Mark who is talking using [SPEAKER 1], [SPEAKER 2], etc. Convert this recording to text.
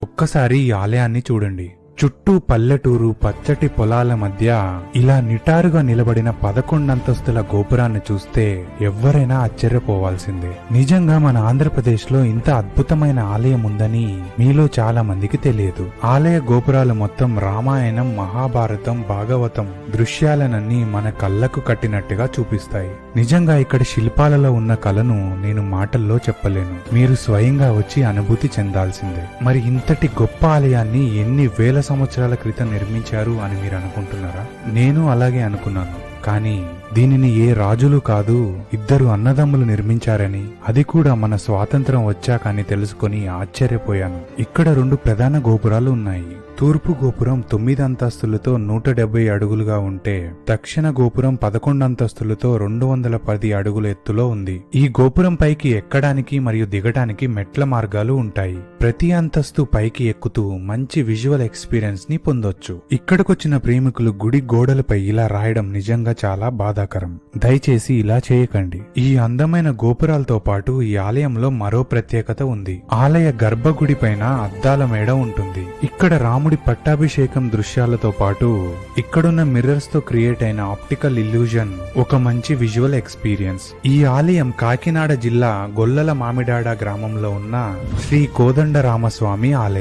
[SPEAKER 1] ఒక్కసారి ఈ ఆలయాన్ని చూడండి. చుట్టూ పల్లెటూరు, పచ్చటి పొలాల మధ్య ఇలా నిటారుగా నిలబడిన 11 అంతస్తుల గోపురాన్ని చూస్తే ఎవ్వరైనా ఆశ్చర్యపోవాల్సిందే. నిజంగా మన ఆంధ్రప్రదేశ్ లో ఇంత అద్భుతమైన ఆలయం ఉందని మీలో చాలా మందికి తెలియదు. ఆలయ గోపురాలు మొత్తం రామాయణం, మహాభారతం, భాగవతం దృశ్యాలనన్నీ మన కళ్ళకు కట్టినట్టుగా చూపిస్తాయి. నిజంగా ఇక్కడ శిల్పాలలో ఉన్న కళను నేను మాటల్లో చెప్పలేను. మీరు స్వయంగా వచ్చి అనుభూతి చెందాల్సిందే. మరి ఇంతటి గొప్ప ఆలయాన్ని ఎన్ని వేల సంవత్సరాల క్రితం నిర్మించారు అని మీరు అనుకుంటున్నారా? నేను అలాగే అనుకున్నాను. కానీ దీనిని ఏ రాజులు కాదు, 2 అన్నదమ్ములు నిర్మించారని, అది కూడా మన స్వాతంత్రం వచ్చాక అని తెలుసుకుని ఆశ్చర్యపోయాను. ఇక్కడ 2 ప్రధాన గోపురాలు ఉన్నాయి. తూర్పు గోపురం 9 అంతస్తులతో 170 అడుగులుగా ఉంటే, దక్షిణ గోపురం 11 అంతస్తులతో 210 అడుగుల ఎత్తులో ఉంది. ఈ గోపురం పైకి ఎక్కడానికి మరియు దిగడానికి మెట్ల మార్గాలు ఉంటాయి. ప్రతి అంతస్తు పైకి ఎక్కుతూ మంచి విజువల్ ఎక్స్పీరియన్స్ ని పొందొచ్చు. ఇక్కడికొచ్చిన ప్రేమికులు గుడి గోడలపై ఇలా రాయడం నిజంగా చాలా బాధాకరం. దయచేసి ఇలా చేయకండి. ఈ అందమైన గోపురాలతో పాటు ఈ ఆలయంలో మరో ప్రత్యేకత ఉంది. ఆలయ గర్భగుడి పైన అద్దాల మేడ ఉంటుంది. ఇక్కడ రాముడి పట్టాభిషేకం దృశ్యాలతో పాటు ఇక్కడున్న మిర్రర్స్ తో క్రియేట్ అయిన ఆప్టికల్ ఇల్యూజన్ ఒక మంచి విజువల్ ఎక్స్పీరియన్స్. ఈ ఆలయం కాకినాడ జిల్లా గొల్లల మామిడాడ గ్రామంలో ఉన్న శ్రీ కోదండరామస్వామి ఆలయం.